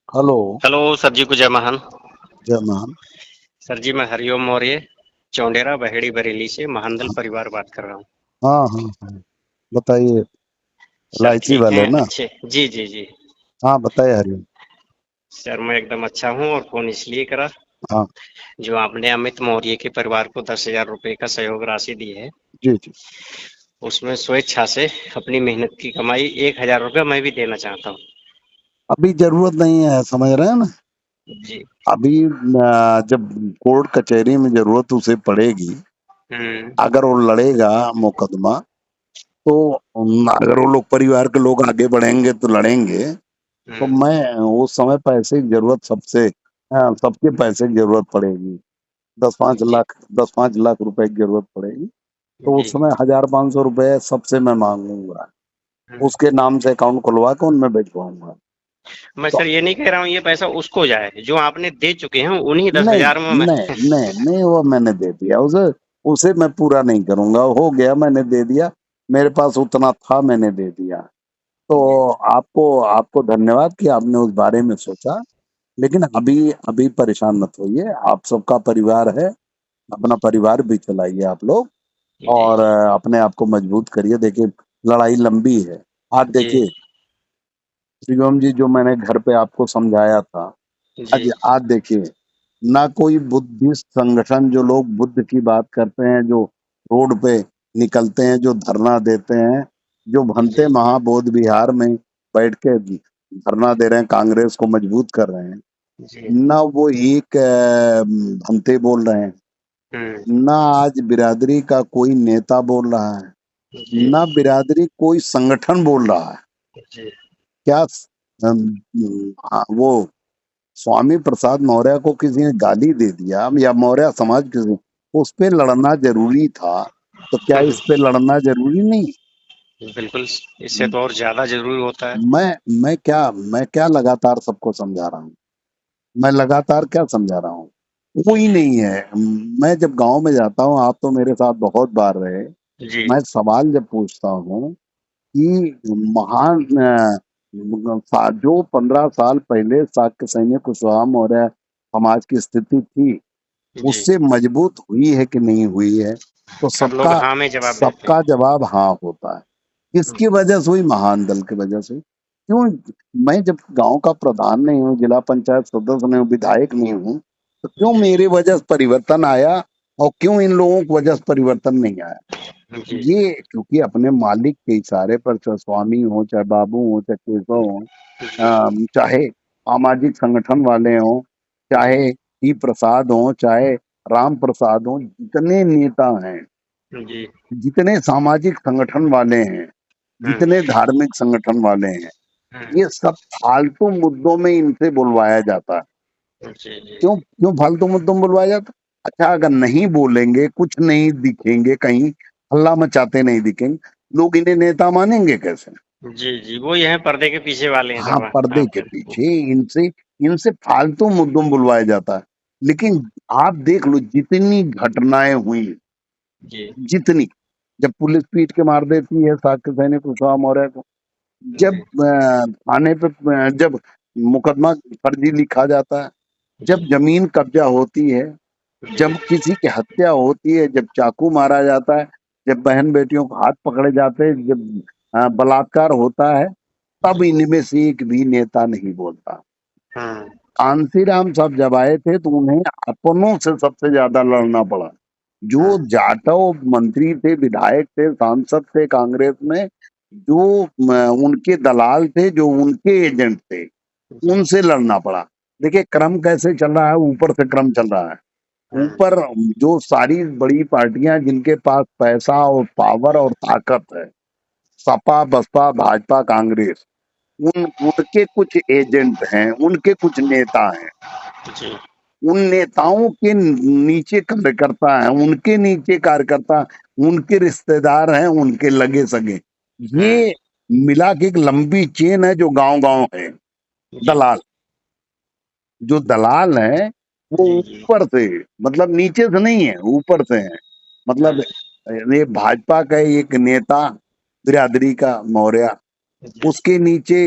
Hello. Hello sir जी को जय महान। जय महान। सर जी मैं हरिओम मौर्य चौंडेरा बहेड़ी बरेली से महानदल परिवार बात कर रहा हूँ। हाँ हाँ हाँ, बताइए। सर इलायची ठीक वाले हैं ना? अच्छे जी जी जी। हाँ, बताइए हरिओम। सर मैं एकदम अच्छा हूँ और फोन इसलिए करा हाँ। जो आपने अमित मौर्य के परिवार को 10,000 रुपए का सहयोग राशि दी है। जी जी। उसमें स्वेच्छा से अपनी मेहनत की कमाई 1,000 रुपया मैं भी देना चाहता हूँ। अभी जरूरत नहीं है, समझ रहे हैं ना? जी। अभी जब कोर्ट कचहरी में जरूरत उसे पड़ेगी, हम्म। अगर वो लड़ेगा मुकदमा, तो अगर वो लोग परिवार के लोग आगे बढ़ेंगे तो लड़ेंगे। तो हम्म। मैं उस समय पैसे की जरूरत सबके पैसे की जरूरत पड़ेगी। दस पांच जी लाख 10-5 लाख रुपए की जरूरत पड़ेगी। तो जी। उस समय 1,000-500 रुपए सबसे मैं मांगूंगा। हम्म। उसके नाम से अकाउंट खुलवा के उनमें भिजवाऊंगा। मैं तो सर ये नहीं कह रहा हूँ ये पैसा उसको जाए जो आपने दे चुके हैं उन्हीं दस नहीं हजार में मैं। नहीं नहीं नहीं, वो मैंने दे दिया उसे। उसे मैं पूरा नहीं करूंगा, हो गया, मैंने दे दिया। मेरे पास उतना था, मैंने दे दिया। तो जी आपको आपको धन्यवाद कि आपने उस बारे में सोचा। लेकिन अभी अभी परेशान मत होइए, आप सबका परिवार है। अपना परिवार भी चलाइए आप लोग। जी और जी अपने आप को मजबूत करिए। देखिए, लड़ाई लंबी है। आज जी देखिए, शिवम जी, जो मैंने घर पे आपको समझाया था, जी आज आज देखिए, ना कोई बुद्धिस्ट संगठन, जो लोग बुद्ध की बात करते हैं, जो रोड पे निकलते हैं, जो धरना देते हैं, जो भंते जी महाबोध विहार में बैठ के धरना दे रहे हैं, कांग्रेस को मजबूत कर रहे हैं, जी। ना वो एक भंते बोल रहे हैं, हुँ, ना आज बिरादरी का कोई नेता बोल रहा है, जी, ना बिरादरी कोई संगठन बोल रहा है। जी, क्या वो स्वामी प्रसाद मौर्य को किसी ने गाली दे दिया, या मौर्य समाज किसी, उस पे लड़ना जरूरी था? तो क्या हुँ, इस पे लड़ना जरूरी नहीं? बिल्कुल इससे तो और ज़्यादा ज़रूरी होता है। मैं क्या लगातार सबको समझा रहा हूँ। मैं लगातार क्या समझा रहा हूँ? कोई नहीं है। मैं जब गांव में जाता हूँ, आप तो मेरे साथ बहुत बार रहे, जी, मैं सवाल जब पूछता हूँ कि महान जो 15 साल पहले शाक्य सैन्य कुशवाहा मौर्य समाज की स्थिति थी, जी, उससे मजबूत हुई है कि नहीं हुई है? तो सब लोग सबका हाँ में जवाब देते सबका हैं। जवाब हाँ होता है। हुँ, किसकी वजह से हुई? महान दल की वजह से। क्यों? मैं जब गांव का प्रधान नहीं हूँ, जिला पंचायत सदस्य नहीं हूँ, विधायक नहीं हूँ, तो क्यों जी, मेरी वजह से परिवर्तन आया और क्यों इन लोगों की वजह से परिवर्तन नहीं आया? जी, ये क्योंकि अपने मालिक के इशारे पर, चाहे स्वामी हो, चाहे बाबू हो, चाहे केशव हो, जी, चाहे सामाजिक संगठन वाले हों, जी, चाहे टी प्रसाद हो, चाहे राम प्रसाद हो, जितने नेता हैं, जी, जितने सामाजिक संगठन वाले हैं, हुँ, जितने धार्मिक संगठन वाले हैं, हुँ, ये सब फालतू मुद्दों में इनसे बुलवाया जाता है। जी, जी, क्यों क्यों फालतू मुद्दों में बुलवाया जाता है? अच्छा, अगर नहीं बोलेंगे, कुछ नहीं दिखेंगे, कहीं हल्ला मचाते नहीं दिखेंगे, लोग इन्हें नेता मानेंगे कैसे? जी, जी, वो ये हैं पर्दे के पीछे वाले हैं हाँ, सब। पर्दे आप के बिल्कुल पीछे इनसे इनसे फालतू मुद्दों में बुलवाया जाता है। लेकिन आप देख लो, जितनी घटनाएं हुई, जी, जितनी, जब पुलिस पीट के मार देती है साक्य सैनिक कुशवाहा मौर्य को, जब जी, थाने पे जब मुकदमा फर्जी लिखा जाता है, जब जी, जमीन कब्जा होती है, जी, जब किसी की हत्या होती है, जब चाकू मारा जाता है, जब बहन बेटियों को हाथ पकड़े जाते हैं, जब बलात्कार होता है, तब जी, इनमें से एक भी नेता नहीं बोलता। हुँ, कांसीराम साहब जब आए थे तो उन्हें अपनों से सबसे ज्यादा लड़ना पड़ा। जो हुँ, जाटव मंत्री थे, विधायक थे, सांसद थे कांग्रेस में, जो उनके दलाल थे, जो उनके एजेंट थे, जी, उनसे लड़ना पड़ा। देखिए क्रम कैसे चल रहा है, ऊपर से क्रम चल रहा है। हुँ, ऊपर जो सारी बड़ी पार्टियां, जिनके पास पैसा और पावर और ताकत है, सपा, बसपा, भाजपा, कांग्रेस, उनके कुछ एजेंट हैं, उनके कुछ नेता हैं। जी, उन नेताओं के नीचे कार्यकर्ता हैं, उनके नीचे कार्यकर्ता, उनके रिश्तेदार हैं, उनके लगे सगे। हुँ, ये मिला के एक लंबी चेन है, जो गांव गांव है। जी, दलाल, जो दलाल हैं, वो जी, जी, ऊपर से, मतलब नीचे से नहीं है, ऊपर से है। मतलब हुँ, ये भाजपा का एक नेता, बिरादरी का मौर्य, जी, उसके नीचे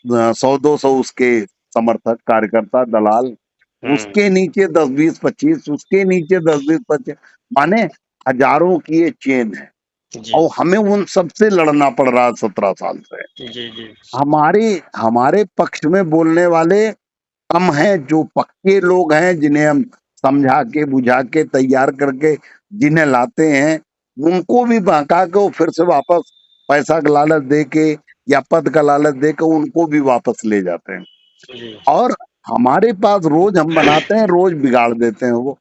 100-200 उसके समर्थक, कार्यकर्ता, दलाल, हुँ, उसके नीचे 10, 20, 25, उसके नीचे 10, 20, 25, माने हजारों की ये चेन है जी। और हमें उन सबसे लड़ना पड़ रहा है 17 साल से। जी, जी। हमारे हमारे पक्ष में बोलने वाले कम हैं, जो पक्के लोग हैं जिन्हें हम समझा के बुझा के तैयार करके जिन्हें लाते हैं, उनको भी बहका के वो फिर से वापस पैसा का लालच दे के या पद का लालच दे के उनको भी वापस ले जाते हैं। जी, और हमारे पास रोज हम बनाते हैं, रोज बिगाड़ देते हैं वो।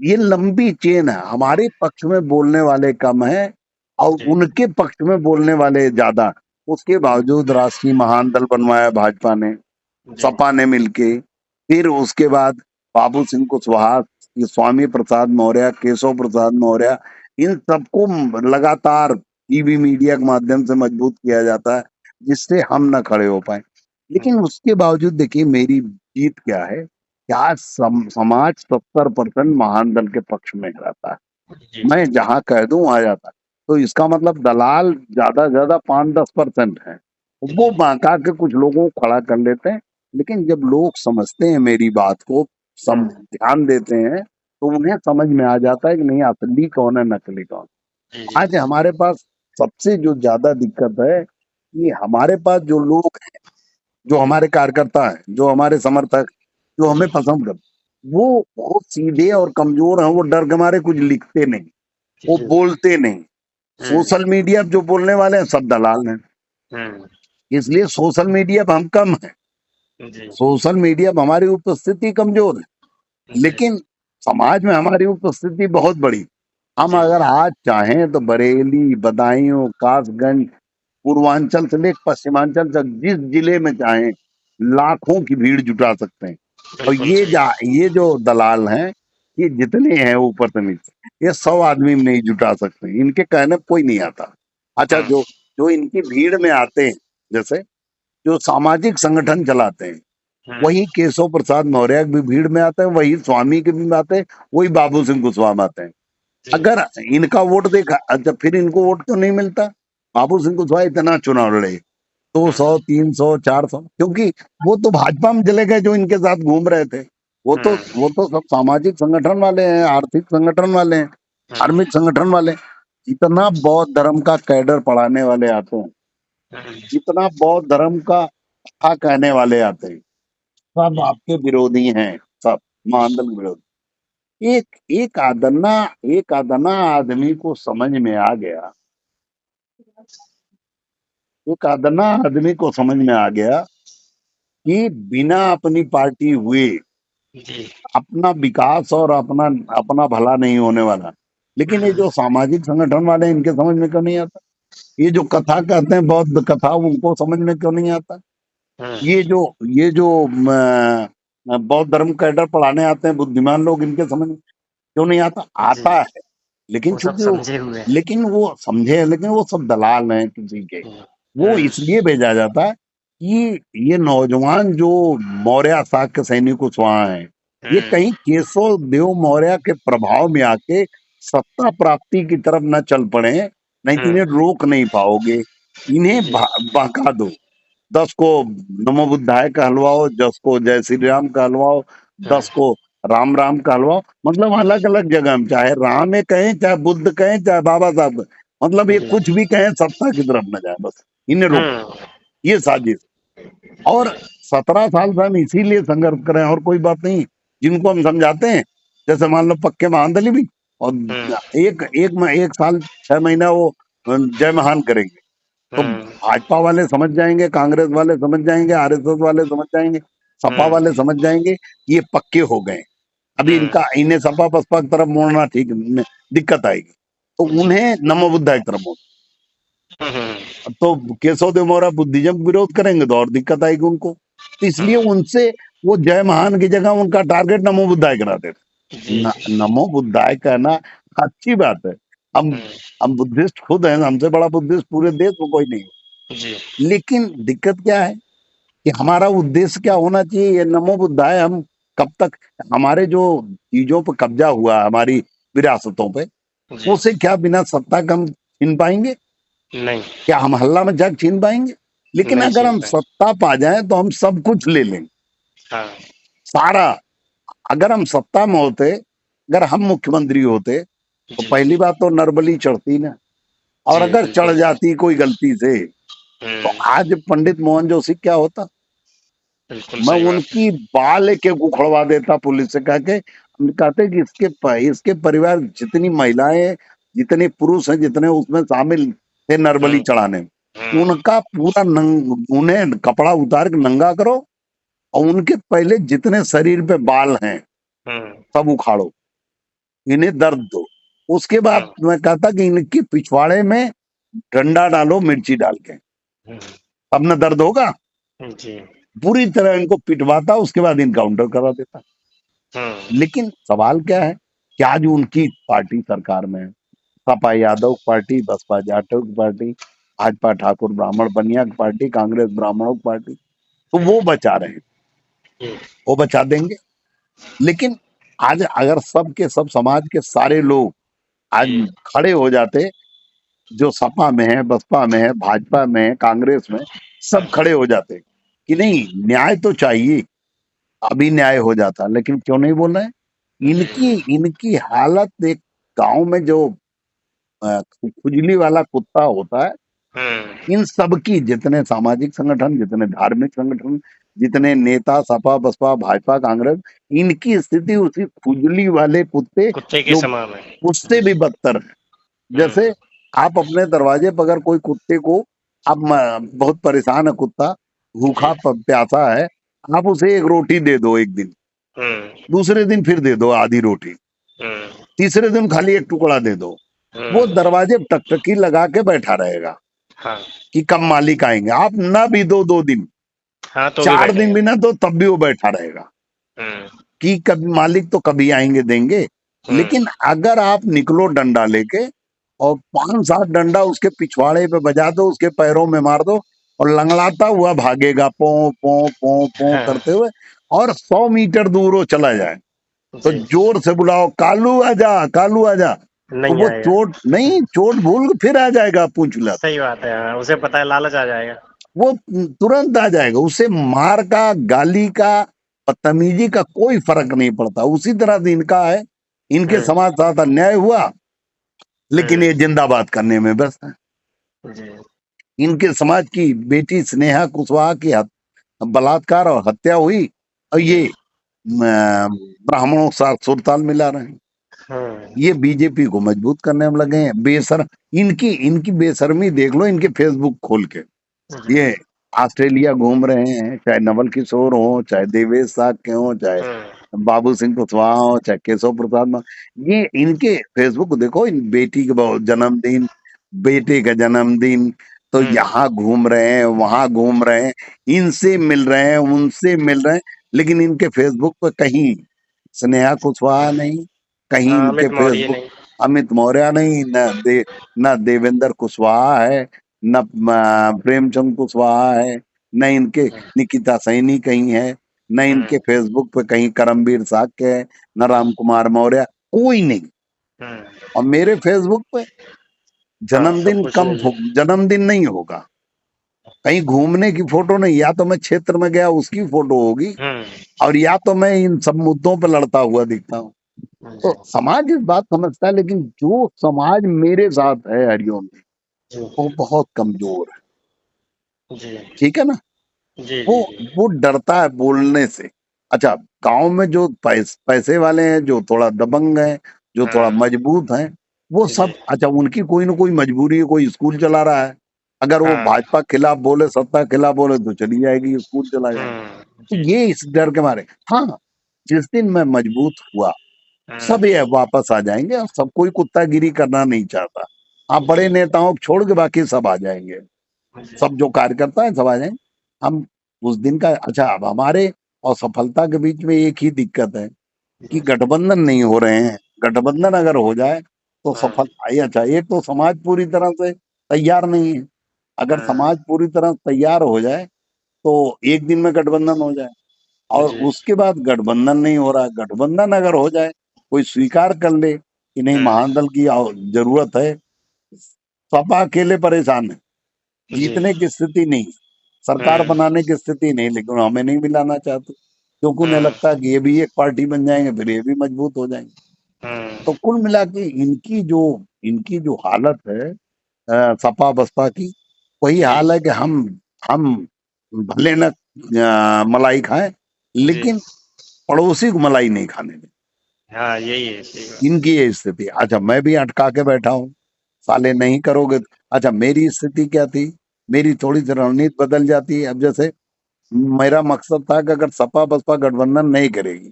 ये लंबी चेन है, हमारे पक्ष में बोलने वाले कम हैं और जी, उनके पक्ष में बोलने वाले ज्यादा। उसके बावजूद राष्ट्रीय महान दल बनवाया भाजपा ने, जी, सपा ने मिलके, फिर उसके बाद बाबू सिंह कुशवाहा, ये स्वामी प्रसाद मौर्य, केशव प्रसाद मौर्य, इन सबको लगातार टीवी मीडिया के माध्यम से मजबूत किया जाता है, जिससे हम न खड़े हो पाए। हुँ, लेकिन उसके बावजूद देखिए मेरी जीत क्या है कि आज समाज 70% महान दल के पक्ष में रहता है। जी, मैं जहाँ कह दूं आ जाता है। तो इसका मतलब दलाल ज्यादा से ज्यादा 5-10% है। वो जी, बहका के कुछ लोगों को खड़ा कर लेते हैं। लेकिन जब लोग समझते हैं मेरी बात को, हुँ, ध्यान देते हैं, तो उन्हें समझ में आ जाता है कि नहीं असली कौन है नकली कौन। जी, जी, आज हमारे पास सबसे जो ज्यादा दिक्कत है कि हमारे पास जो लोग, जो जी, हमारे कार्यकर्ता हैं, जो हमारे समर्थक, जो हमें जी, पसंद करते, वो बहुत सीधे और कमजोर हैं। वो डर के मारे कुछ लिखते नहीं, वो जी, बोलते नहीं। हुँ, सोशल मीडिया पे जो बोलने वाले हैं सब दलाल हैं। हुँ, इसलिए सोशल मीडिया पे हम कम हैं। जी, सोशल मीडिया पे हमारी उपस्थिति कमजोर है, जी, लेकिन समाज में हमारी उपस्थिति बहुत बड़ी। हम जी, अगर आज चाहें तो बरेली, बदायूं, कासगंज, पूर्वांचल से लेकर पश्चिमांचल तक जिस जिले में चाहें लाखों की भीड़ जुटा सकते हैं। और बिल्कुल सही। ये जो दलाल हैं, ये जितने हैं ऊपर से नीचे, ये 100 आदमी में नहीं जुटा सकते, इनके कहने पे कोई नहीं आता। अच्छा, हुँ, जो जो इनकी भीड़ में आते हैं, जैसे जो सामाजिक संगठन चलाते हैं, हुँ, वही केशव प्रसाद मौर्य भी भीड़ में आते हैं, वही स्वामी के भी में आते हैं, वही बाबू सिंह कुशवाहा में आते हैं। जी, अगर इनका वोट देखा, अच्छा फिर इनको वोट क्यों नहीं मिलता? बाबू सिंह कुशवाहा इतना चुनाव लड़े, दो हुँ, सौ 300 400, क्योंकि वो तो भाजपा में चले गए जो इनके साथ घूम रहे थे। हुँ, वो तो सब सामाजिक संगठन वाले हैं, आर्थिक संगठन वाले हैं, हुँ, धार्मिक संगठन वाले हैं। इतना बौद्ध धर्म का कैडर पढ़ाने वाले आते हैं, हुँ, इतना बौद्ध धर्म का कथा कहने वाले आते हैं, सब जी, आपके विरोधी हैं, सब महानदल विरोधी। एक आदना आदमी को समझ में आ गया, एक आदना आदमी को समझ में आ गया कि बिना अपनी पार्टी हुए जी, अपना विकास और अपना अपना भला नहीं होने वाला। लेकिन ये हुँ, जो सामाजिक संगठन वाले हैं, इनके समझ में क्यों नहीं आता? ये जो कथा कहते हैं बौद्ध कथा, उनको समझ में क्यों नहीं आता? हुँ, ये जो बौद्ध धर्म कैडर पढ़ाने आते हैं बुद्धिमान लोग, इनके समझ में क्यों नहीं आता? जी, आता है, लेकिन वो सब चूंकि समझे हुए हैं। वो समझे, लेकिन वो सब दलाल हैं किसी के। हुँ, वो हुँ, इसलिए भेजा जाता है कि ये नौजवान जो मौर्य शाक्य सैनिक कुशवाहा हैं, ये हुँ, कहीं केशव देव मौर्य के प्रभाव में आके सत्ता प्राप्ति की तरफ न चल पड़े, नहीं तो हुँ, इन्हें रोक नहीं पाओगे। इन्हें जी, बहका दो, 10 को नमो बुद्धाय कहलवाओ, 10 को जय श्री राम कहलवाओ, हुँ, 10 को राम राम कहलवाओ। मतलब अलग अलग जगह में चाहे राम कहें, चाहे बुद्ध कहें, चाहे बाबा साहब कहें, मतलब ये जी, कुछ भी कहें सत्ता की तरफ न जाए, बस इन्हें रोक, हुँ, ये साजिश। और 17 साल से हम इसीलिए संघर्ष कर रहे हैं, और कोई बात नहीं। जिनको हम समझाते हैं, जैसे मान लो पक्के महानदली भी, और हुँ, एक साल 6 महीना वो जय महान करेंगे, तो हुँ, भाजपा वाले समझ जाएंगे, कांग्रेस वाले समझ जाएंगे, आरएसएस वाले समझ जाएंगे, सपा हुँ, वाले समझ जाएंगे कि ये पक्के हो गए। अभी हुँ, इन्हें सपा बसपा की तरफ मोड़ना ठीक दिक्कत आएगी, तो जी, उन्हें नमो बुद्धा की तरफ मोड़। हुँ, हुँ, तो केशव देव मौर्य बुद्धिज्म का विरोध करेंगे तो और दिक्कत आएगी उनको। तो इसलिए हुँ, उनसे वो जय महान की जगह उनका टारगेट नमो बुद्धाय करा देते। जी, नमो बुद्धाय कहना अच्छी बात है। हम हुँ, हम बुद्धिस्ट खुद हैं, हमसे बड़ा बुद्धिस्ट पूरे देश में कोई नहीं। जी, लेकिन दिक्कत क्या है कि हमारा उद्देश्य क्या होना चाहिए? ये नमो बुद्धाय हम कब तक, हमारे जो चीजों पर कब्जा हुआ है, हमारी विरासतों पे, जी, उसे क्या बिना सत्ता के हम छीन पाएंगे? नहीं, क्या हम हल्ला में जग छीन पाएंगे? लेकिन नहीं अगर छीन हम पाए। सत्ता पा जाएं तो हम सब कुछ ले लेंगे। हाँ, सारा। अगर हम सत्ता में होते, अगर हम मुख्यमंत्री होते, तो जी, पहली बात तो नरबली चढ़ती ना, और जी, अगर चढ़ बिल्कुल। जाती कोई गलती से, तो हुँ, आज पंडित मोहन जोशी क्या होता। बिल्कुल मैं सही बात है। उनकी बाल एक एक उखड़वा देता पुलिस से, कह के हम कहते कि इसके परिवार जितनी महिलाएं, जितने पुरुष हैं, जितने उसमें शामिल थे नरबली हुँ, चढ़ाने में, हुँ, उनका पूरा उन्हें कपड़ा उतार के नंगा करो, और उनके पहले जितने शरीर पे बाल हैं हुँ, सब उखाड़ो, इन्हें दर्द दो। उसके बाद हुँ, मैं कहता कि इनकी पिछवाड़े में डंडा डालो मिर्ची डाल के, हुँ, तब न दर्द होगा। जी, पूरी तरह इनको पिटवाता, उसके बाद इनकाउंटर करा देता। हुँ, लेकिन सवाल क्या है कि आज उनकी पार्टी सरकार में है, सपा यादव की पार्टी, बसपा जाटव की पार्टी, भाजपा ठाकुर ब्राह्मण बनिया की पार्टी, कांग्रेस ब्राह्मणों की पार्टी, तो वो बचा रहे हैं, जी, वो बचा देंगे। लेकिन आज अगर सब के सब समाज के सारे लोग आज जी, खड़े हो जाते, जो सपा में है, बसपा में है, भाजपा में है, कांग्रेस में, सब हाँ, खड़े हो जाते कि जी, नहीं न्याय तो चाहिए, अभी न्याय हो जाता। लेकिन क्यों नहीं बोल रहे हैं? जी, इनकी इनकी हालत, एक गांव में जो खुजली वाला कुत्ता होता है, हुँ, इन सब की, जितने सामाजिक संगठन, जितने धार्मिक संगठन, जितने नेता, सपा बसपा भाजपा कांग्रेस, इनकी स्थिति उसी खुजली वाले कुत्ते, कुत्ते के जो समान है। उससे भी बदतर है। जैसे हुँ, आप अपने दरवाजे पर अगर कोई कुत्ते को, आप बहुत परेशान है कुत्ता, जी, भूखा प्यासा है, आप उसे एक रोटी दे दो एक दिन, हुँ, दूसरे दिन फिर दे दो आधी रोटी, हुँ, तीसरे दिन खाली एक टुकड़ा दे दो, वो हुँ, दरवाजे पे टकटकी लगा के बैठा रहेगा हाँ, कि कब मालिक आएंगे। आप ना भी दो 2 दिन, हाँ, तो भी 4 दिन बैठेगा। भी ना दो, तब भी वो बैठा रहेगा हुँ, कि कभी मालिक तो कभी आएंगे देंगे। हुँ, लेकिन अगर आप निकलो डंडा लेके, और 5-7 डंडा उसके पिछवाड़े पे बजा दो, उसके पैरों में मार दो, और लंगड़ाता हुआ भागेगा पो पो पो पो हाँ, करते हुए, और 100 मीटर दूर वो चला जाए, तो जी, जोर से बुलाओ कालू आजा, कालू आजा, तो नहीं वो आएगा। चोट नहीं, चोट भूल के फिर आ जाएगा पूंछ हिला के। सही बात है, हाँ, उसे पता है लालच आ जाएगा। वो तुरंत आ जाएगा, उससे मार का, गाली का, बदतमीजी का कोई फर्क नहीं पड़ता। उसी तरह से इनका है, इनके हुँ, समाज साथ अन्याय हुआ, लेकिन ये हुँ, जिंदाबाद करने में व्यस्त है। जी, इनके समाज की बेटी स्नेहा कुशवाहा की बलात्कार और हत्या हुई, और जी, ये ब्राह्मणों के साथ सुरताल मिला रहे हैं। हुँ, ये बीजेपी को मजबूत करने में लगे हैं। बेशर्म, इनकी इनकी बेशर्मी देख लो, इनके फेसबुक खोल के। जी, ये ऑस्ट्रेलिया घूम रहे हैं, चाहे नवल किशोर हो, चाहे देवेश साक्य हो, चाहे हुँ, बाबू सिंह कुशवाहा हो, चाहे केशव प्रसाद ये इनके फेसबुक देखो, इन बेटी के जन्मदिन, बेटे का जन्मदिन, तो हुँ, यहाँ घूम रहे हैं, वहां घूम रहे हैं, इनसे मिल रहे हैं, उनसे मिल रहे हैं, लेकिन इनके फेसबुक पर कहीं स्नेहा कुशवाहा नहीं, कहीं हाँ, इनके अमित मौर्य फेसबुक नहीं। अमित मौर्य नहीं, न देवेंद्र कुशवाहा है, न प्रेमचंद कुशवाहा है, न इनके हुँ, निकिता सैनी कहीं है, न इनके हुँ, फेसबुक पे कहीं करमवीर साक्य है, न राम कुमार मौर्य, कोई नहीं। हुँ, और मेरे फेसबुक पे हाँ, सब कुछ यही है। जन्मदिन नहीं होगा, कहीं घूमने की फोटो नहीं, या तो मैं क्षेत्र में गया उसकी फोटो होगी, हुँ, और या तो मैं इन सब मुद्दों पे लड़ता हुआ दिखता हूँ। जी, तो समाज इस बात समझता है, लेकिन जो समाज मेरे साथ है हरिओम में, जी, वो बहुत कमजोर है। जी, ठीक है ना? जी, वो जी, जी, वो डरता है बोलने से। अच्छा, गांव में जो पैसे वाले हैं, जो थोड़ा दबंग हैं, जो थोड़ा हाँ, मजबूत हैं, वो जी, सब, अच्छा उनकी कोई ना कोई मजबूरी है, कोई स्कूल चला रहा है, अगर वो हाँ, भाजपा खिलाफ बोले, सत्ता खिलाफ बोले, तो चली जाएगी, स्कूल चला जाएगा। हुँ, तो जी, ये इस डर के मारे, हाँ, जिस दिन मैं मजबूत हुआ, सब हुँ, ये वापस आ जाएंगे, और सब कोई कुत्तागिरी करना नहीं चाहता। आप बड़े जी, नेताओं को छोड़ के बाकी सब आ जाएंगे, जी, सब जो कार्यकर्ता है सब आ जाएंगे। हम उस दिन का, अच्छा अब हमारे और सफलता के बीच में एक ही दिक्कत है कि जी, गठबंधन नहीं हो रहे हैं। गठबंधन अगर हो जाए तो हाँ, सफल आई। अच्छा, एक तो समाज पूरी तरह से तैयार नहीं है, अगर हाँ, समाज पूरी तरह तैयार हो जाए तो एक दिन में गठबंधन हो जाए, और जी, उसके बाद गठबंधन नहीं हो रहा, गठबंधन अगर हो जाए, कोई स्वीकार कर ले कि नहीं हुँ, महादल की जरूरत है, सपा अकेले परेशान है, जी, जीतने की स्थिति नहीं, सरकार हुँ, बनाने की स्थिति नहीं, लेकिन हमें नहीं मिलाना चाहते। क्योंकि उन्हें हुँ, लगता है कि ये भी एक पार्टी बन जाएंगे, फिर ये भी मजबूत हो जाएंगे। तो हुँ, कुल मिला के इनकी जो हालत है सपा बसपा की, वही जी, हाल है कि हम भले न मलाई खाएं, जी। लेकिन पड़ोसी को मलाई नहीं खाने दें। हाँ, यही है, सही बात। इनकी ये स्थिति। अच्छा, मैं भी अटका के बैठा हूँ, साले नहीं करोगे अच्छा, मेरी स्थिति क्या थी, मेरी थोड़ी सी रणनीति बदल जाती है। अब जैसे मेरा मकसद था कि अगर सपा बसपा गठबंधन नहीं करेगी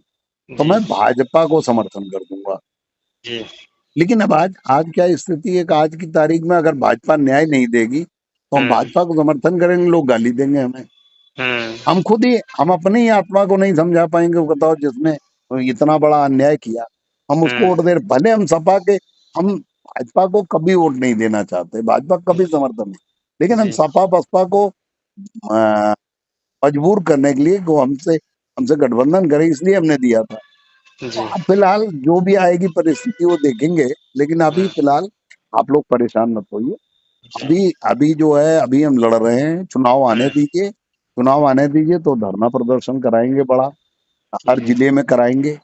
तो जी, मैं भाजपा को समर्थन कर दूंगा। जी। लेकिन अब आज आज क्या स्थिति है कि आज की तारीख में अगर भाजपा न्याय नहीं देगी तो हम हुँ, भाजपा को समर्थन करेंगे, लोग गाली देंगे हमें। हुँ, हम अपनी ही आत्मा को नहीं समझा पाएंगे, बताओ, जिसने इतना बड़ा अन्याय किया, हम उसको हुँ, वोट दे भले हम भाजपा को कभी वोट नहीं देना चाहते, भाजपा कभी समर्थन नहीं, लेकिन हम जी, सपा बसपा को अ, मजबूर करने के लिए को हमसे हमसे गठबंधन करे, इसलिए हमने दिया था। तो जी, अब फिलहाल जो भी आएगी परिस्थिति वो देखेंगे, लेकिन अभी हुँ, फिलहाल आप लोग परेशान मत होइए। जी, अभी अभी जो है, अभी हम लड़ रहे हैं, चुनाव आने हुँ, दीजिए, चुनाव आने दीजिए तो धरना प्रदर्शन कराएंगे बड़ा, हर जी, जिले में कराएंगे।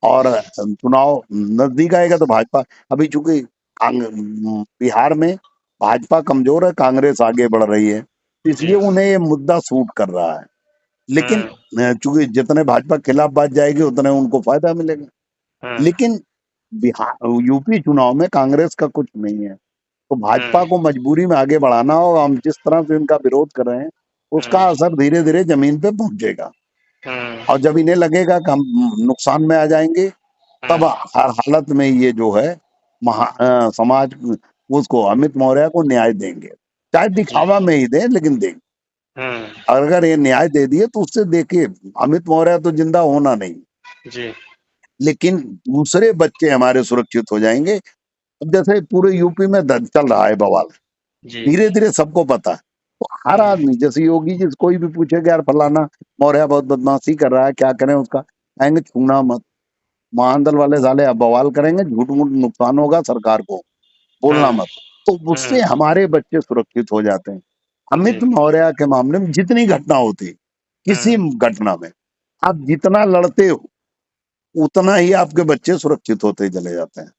और जी, चुनाव नजदीक आएगा तो भाजपा, अभी चूंकि बिहार में भाजपा कमजोर है, कांग्रेस आगे बढ़ रही है, तो जी, इसलिए उन्हें ये मुद्दा सूट कर रहा है। लेकिन हुँ, चूंकि जितने भाजपा खिलाफ बात जाएगी उतने उनको फायदा मिलेगा। हुँ, लेकिन बिहार यूपी चुनाव में कांग्रेस का कुछ नहीं है, तो भाजपा हुँ, को मजबूरी में आगे बढ़ाना होगा। हम जिस तरह से इनका विरोध कर रहे हैं उसका हुँ, असर धीरे धीरे जमीन पे पहुंचेगा, हुँ, और जब इन्हें लगेगा कि हम नुकसान में आ जाएंगे, तब हुँ, हर हालत में ये जो है समाज उसको, अमित मौर्य को न्याय देंगे, चाहे जी, दिखावा में ही दें, लेकिन देंगे। हुँ, अगर ये न्याय दे दिए तो उससे देखिए, अमित मौर्य तो जिंदा होना नहीं, जी, लेकिन दूसरे बच्चे हमारे सुरक्षित हो जाएंगे। अब जैसे पूरे यूपी में चल रहा है बवाल, जी, धीरे धीरे सबको पता है, तो हर हुँ, आदमी, जैसे योगी जी से कोई भी पूछेगा यार फलाना मौर्य बहुत बदमाशी कर रहा है, क्या करें उसका, कहेंगे छूना मत। महानदल वाले साले अब बवाल करेंगे, झूठ मूठ नुकसान होगा सरकार को, बोलना हुँ, मत। तो उससे हुँ, हमारे बच्चे सुरक्षित हो जाते हैं। जी, अमित मौर्य के मामले में जितनी घटना होती, किसी हुँ, घटना में आप जितना लड़ते हो उतना ही आपके बच्चे सुरक्षित होते चले जाते हैं।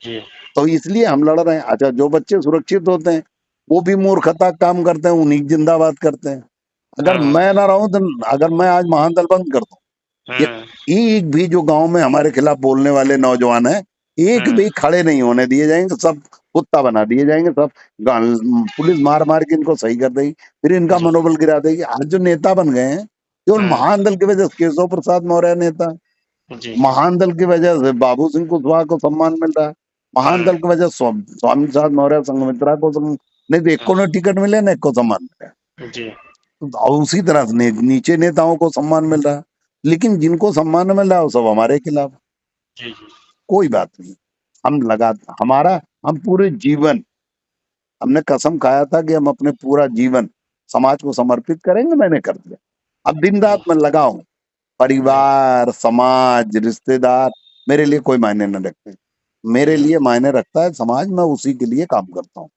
जी, तो इसलिए हम लड़ रहे हैं। अच्छा, जो बच्चे सुरक्षित होते हैं वो भी मूर्खता काम करते हैं, उन्हीं की जिंदाबाद करते हैं। अगर हुँ, मैं ना रहूं तो, अगर मैं आज महादल बंद कर दूं, एक हुँ, एक भी जो गांव में हमारे खिलाफ बोलने वाले नौजवान हैं, एक हुँ, भी खड़े नहीं होने दिए जाएंगे, सब कुत्ता बना दिए जाएंगे, सब पुलिस मार मार के इनको सही कर देगी, फिर इनका जी, मनोबल गिरा देगी। आज जो नेता बन गए हैं केवल हुँ, महान दल की वजह से, केशव प्रसाद मौर्य नेता, जी, महान दल की वजह से बाबू सिंह कुशवाहा को सम्मान मिल रहा है, महान हुँ, दल की वजह से स्वामी प्रसाद मौर्य संघमित्रा को नहीं तो एक को हुँ, ना टिकट मिले ना एक को सम्मान मिले। जी, और उसी तरह से नीचे नेताओं को सम्मान मिल रहा है, लेकिन जिनको सम्मान मिल रहा है वो सब हमारे खिलाफ। जी, जी, कोई बात नहीं, हम लगा हमारा हम पूरे जीवन, हमने कसम खाया था कि हम अपने पूरा जीवन समाज को समर्पित करेंगे, मैंने कर दिया। अब दिन जी, रात मैं लगा हूं, जी, परिवार, समाज, रिश्तेदार मेरे लिए कोई मायने न रखते, मेरे जी, लिए मायने रखता है समाज, मैं उसी के लिए काम करता हूँ।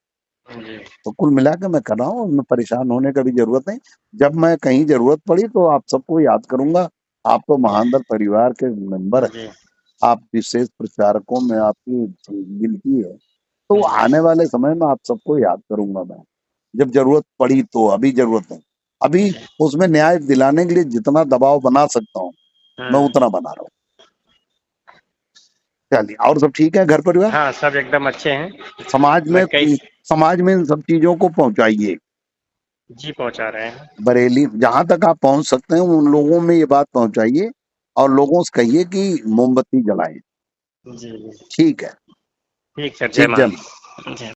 जी, तो कुल मिला के मैं कर रहा हूँ, उसमें परेशान होने का भी जरूरत नहीं। जब मैं कहीं जरूरत पड़ी तो आप सबको याद करूंगा। आप तो महानदल परिवार के मेंबर हैं, जी, आप विशेष प्रचारकों में आपकी गिनती है, तो जी, आने वाले समय में आप सबको याद करूंगा मैं, जब जरूरत पड़ी तो। अभी जरूरत नहीं, अभी जी, उसमें न्याय दिलाने के लिए जितना दबाव बना सकता हूँ मैं हुँ। उतना बना रहा हूँ। चलिए, और सब ठीक है घर परिवार? हाँ, सब एकदम अच्छे हैं। समाज मैं में कई समाज में इन सब चीजों को पहुंचाइए। जी, पहुँचा रहे हैं। बरेली जहां तक आप पहुंच सकते हैं उन लोगों में ये बात पहुंचाइए, और लोगों से कहिए कि मोमबत्ती जलाएं। जी, जी। ठीक है। ठीक सर, जय ठीक, जय मान। मां। जय